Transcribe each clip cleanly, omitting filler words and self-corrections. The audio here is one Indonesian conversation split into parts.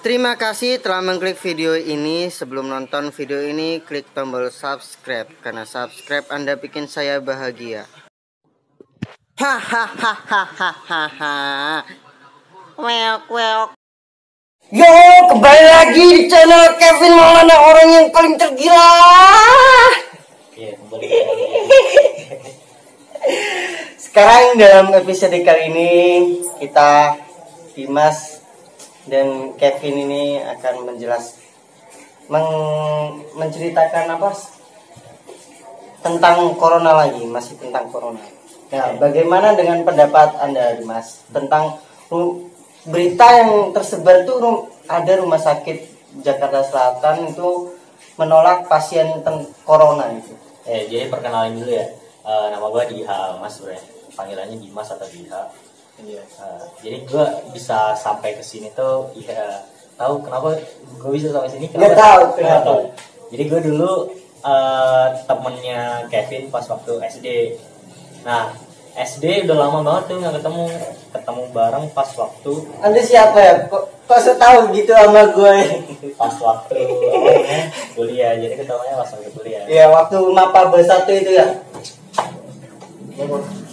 Terima kasih telah mengklik video ini. Sebelum nonton video ini, klik tombol subscribe karena subscribe Anda bikin saya bahagia. Hahaha. Weok. Yo, kembali lagi di channel Kevin Maulana, orang yang paling tergila. Iya, kembali. Sekarang dalam episode kali ini kita Dimas dan Kevin ini akan menceritakan apa tentang corona lagi, masih tentang corona. Nah, bagaimana dengan pendapat Anda, Dimas, tentang berita yang tersebar tuh ada rumah sakit Jakarta Selatan itu menolak pasien corona itu? Jadi perkenalin dulu ya, nama gue Diha, Mas sebenarnya panggilannya Dimas atau Diha. Iya. Jadi gue bisa sampai ke sini tuh, ya tahu kenapa gue bisa sampai sini? Nggak tahu kenapa. Jadi gue dulu temennya Kevin pas waktu SD. Nah, SD udah lama banget tuh nggak ketemu bareng pas waktu. Anda siapa ya? Kok so tahu gitu sama gue? Pas waktu kuliah, jadi ketemunya pas waktu kuliah. Iya, waktu MAPA B1 itu ya.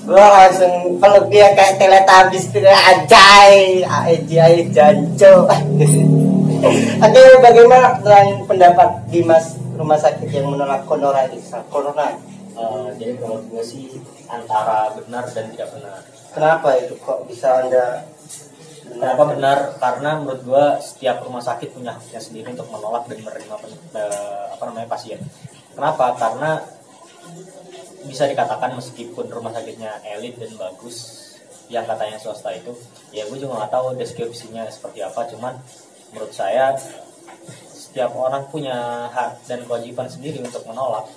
Gue langsung peluk dia kayak Teletubbies gitu, ajay janco. Oke, bagaimana tentang pendapat Dimas rumah sakit yang menolak corona? Jadi menurut gue sih antara benar dan tidak benar. Kenapa itu kok bisa Anda? Kenapa benar? Karena menurut gue setiap rumah sakit punya haknya sendiri untuk menolak dan menerima pasien. Kenapa? Karena bisa dikatakan meskipun rumah sakitnya elit dan bagus, yang katanya swasta itu, ya gue juga nggak tahu deskripsinya seperti apa. Cuman menurut saya setiap orang punya hak dan kewajiban sendiri untuk menolak.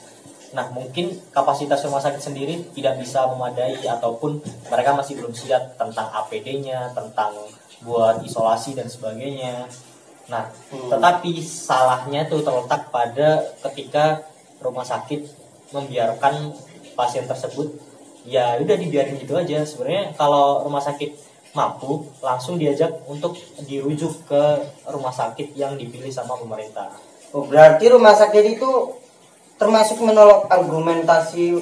Nah, mungkin kapasitas rumah sakit sendiri tidak bisa memadai ataupun mereka masih belum siap tentang APD-nya, tentang buat isolasi dan sebagainya. Nah, tetapi salahnya tuh terletak pada ketika rumah sakit membiarkan pasien tersebut, ya udah dibiarin gitu aja. Sebenarnya kalau rumah sakit mampu, langsung diajak untuk dirujuk ke rumah sakit yang dipilih sama pemerintah. Oh, berarti rumah sakit itu termasuk menolak argumentasi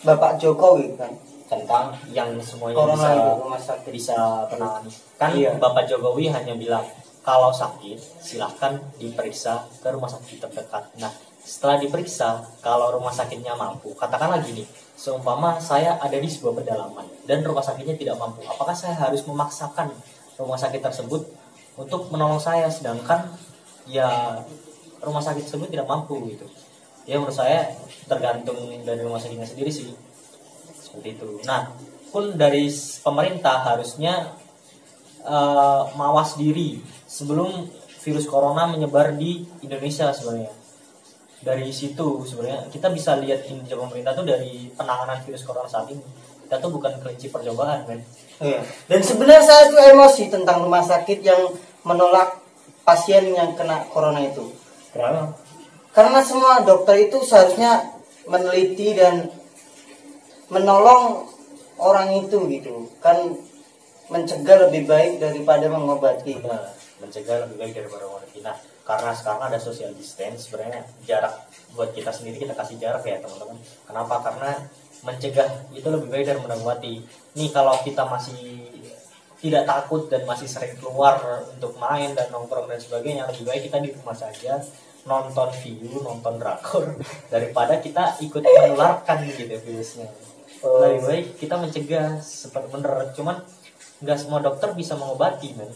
Bapak Jokowi kan tentang yang semuanya corona bisa penangani. Kan iya. Bapak Jokowi hanya bilang kalau sakit silahkan diperiksa ke rumah sakit terdekat. Nah, setelah diperiksa, kalau rumah sakitnya mampu, katakanlah gini, seumpama saya ada di sebuah pedalaman dan rumah sakitnya tidak mampu, apakah saya harus memaksakan rumah sakit tersebut untuk menolong saya, sedangkan ya rumah sakit tersebut tidak mampu gitu? Ya menurut saya tergantung dari rumah sakitnya sendiri sih, seperti itu. Nah, pun dari pemerintah harusnya mawas diri sebelum virus corona menyebar di Indonesia. Sebenarnya dari situ sebenarnya kita bisa lihat kinerja pemerintah tuh dari penanganan virus corona saat ini. Kita tuh bukan kelinci percobaan, men. Iya. Dan sebenarnya saya tuh emosi tentang rumah sakit yang menolak pasien yang kena corona itu. Kenapa? Karena semua dokter itu seharusnya meneliti dan menolong orang itu gitu. Kan mencegah lebih baik daripada mengobati. Nah, mencegah lebih baik daripada mengobati. Nah, karena sekarang ada social distance, sebenarnya jarak buat kita sendiri, kita kasih jarak ya teman-teman. Kenapa? Karena mencegah itu lebih baik dari mengobati. Nih kalau kita masih tidak takut dan masih sering keluar untuk main dan nongkrong dan sebagainya, lebih baik kita di rumah saja, nonton video, nonton drakor, daripada kita ikut menularkan gitu virusnya. Lebih baik kita mencegah seperti bener. Cuman nggak semua dokter bisa mengobati, men.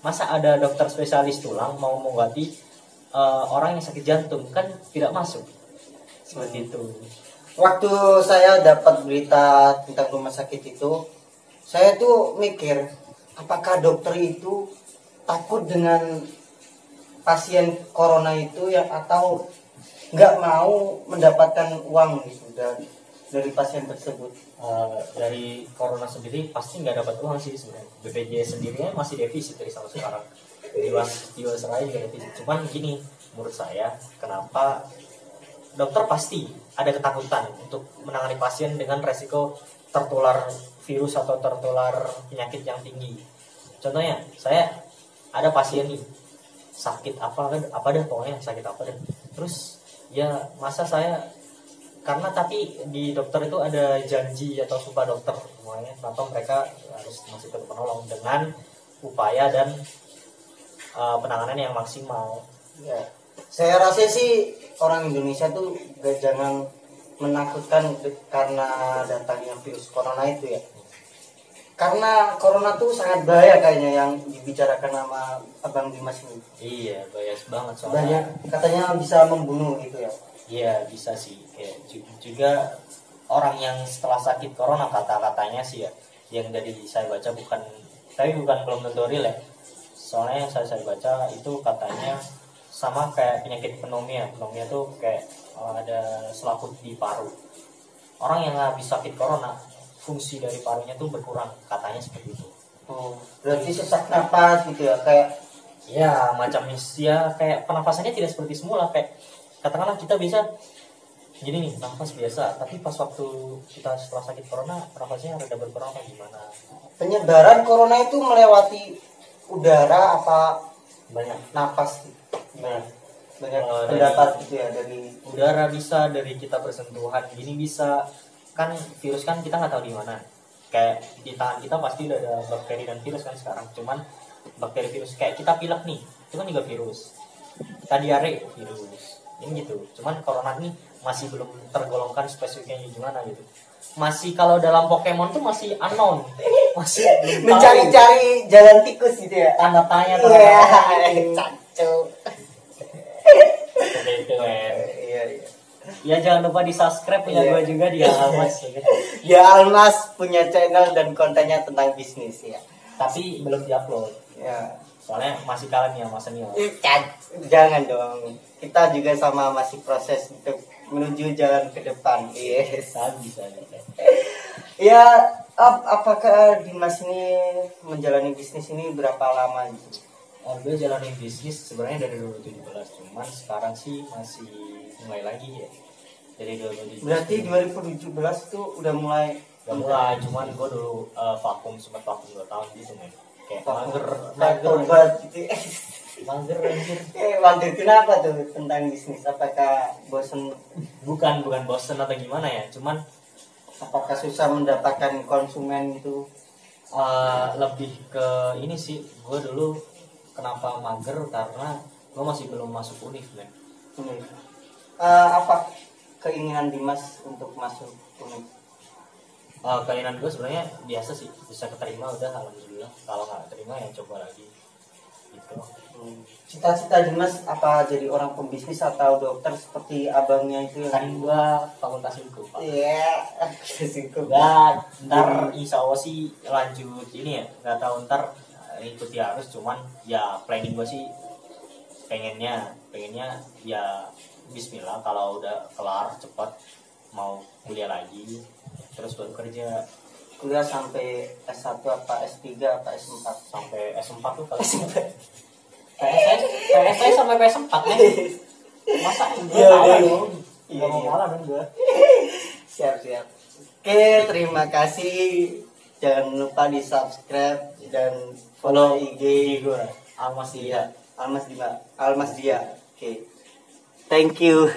Masa ada dokter spesialis tulang mau mengobati orang yang sakit jantung? Kan tidak masuk. Seperti itu. Waktu saya dapat berita tentang rumah sakit itu, saya tuh mikir, apakah dokter itu takut dengan pasien corona itu ya, atau nggak mau mendapatkan uang gitu dari pasien tersebut? Dari corona sendiri pasti nggak dapat uang sih sebenarnya. BPJS sendirinya masih defisit dari sama sekarang. Jiwasraya juga defisit. Cuman gini, menurut saya kenapa dokter pasti ada ketakutan untuk menangani pasien dengan resiko tertular virus atau tertular penyakit yang tinggi. Contohnya, saya ada pasien nih sakit apa dah pokoknya sakit apa dah. Terus ya masa saya, karena tapi di dokter itu ada janji atau sumpah dokter semuanya, kenapa mereka harus masih tetap menolong dengan upaya dan penanganan yang maksimal. Ya, saya rasa sih orang Indonesia tuh jangan menakutkan karena datangnya virus corona itu ya. Karena corona tuh sangat bahaya kayaknya yang dibicarakan sama Abang Dimas ini. Iya, bahaya banget soalnya. Banyak katanya bisa membunuh gitu ya. Iya bisa sih. Kayak juga orang yang setelah sakit corona kata-katanya sih ya, yang dari saya baca bukan belum tentu real ya. Soalnya yang saya baca itu katanya sama kayak penyakit pneumonia. Pneumonia tuh kayak ada selaput di paru. Orang yang habis sakit corona, fungsi dari parunya tuh berkurang, katanya seperti itu. Oh, berarti sesak napas gitu ya, kayak ya macamnya ya kayak pernapasannya tidak seperti semula. Kayak katakanlah kita bisa gini nih, nafas biasa, tapi pas waktu kita setelah sakit corona nafasnya rada berkurang atau gimana. penyebaran corona itu melewati udara apa Banyak nafas? banyak Banyak dari pendapat gitu ya dari udara, bisa dari kita bersentuhan gini, bisa kan virus kan kita nggak tahu di mana. Kayak di tangan kita pasti udah ada bakteri dan virus kan sekarang, cuman bakteri virus kayak kita pilek nih itu kan juga virus, kita diare virus ini gitu. Cuman corona ini masih belum tergolongkan spesifiknya gimana gitu, masih kalau dalam Pokemon tuh masih unknown, masih belum tahu. mencari-cari jalan tikus gitu ya. Tanda tanya Caco. seperti itu men. Iya, iya. Ya jangan lupa di subscribe punya gue juga di Almas ya, kan? Ya Almas punya channel dan kontennya tentang bisnis ya. Tapi belum diupload Ya. soalnya masih kalah nih sama senior. Jangan dong. Kita juga sama masih proses untuk menuju jalan ke depan. Yes. Bisa. Ya, apakah Dimas ini menjalani bisnis ini berapa lama gitu? Gue jalanin bisnis sebenarnya dari 2017, cuman sekarang sih masih mulai lagi ya. Dari 2017. Berarti 2017 itu udah mulai. Cuman gue dulu sempat vakum 2 tahun gitu men. Kayak mager Tobat gitu. mager anjir. Mager kenapa tuh tentang bisnis? Apakah bosen? Bukan bosen atau gimana ya, cuman Apakah susah mendapatkan konsumen itu? lebih ke ini sih, gue dulu kenapa mager karena gue masih belum masuk univ men. Apa keinginan Dimas untuk masuk univ? Keinginan gue sebenarnya biasa sih, bisa keterima udah alhamdulillah, kalau nggak terima ya coba lagi gitu. Cita-cita Dimas apa jadi orang pembisnis atau dokter seperti abangnya itu? Kan gue fakultas hukum Pak. Iya, Ntar insya Allah sih lanjut ini ya, nggak tahu ntar ikuti harus, cuman ya planning gue sih pengennya ya Bismillah kalau udah kelar cepet mau kuliah lagi terus baru kerja. Kuliah sampai S1 apa S3 apa S4? Sampai S4 tuh kalau PSI sampai PS4 nih. Masa gue kalah dong? Gak mau kalah dong gue. Siap. Oke, terima kasih. Jangan lupa di subscribe dan follow IG gue Almas Dia. Almas Dia. Oke. Thank you.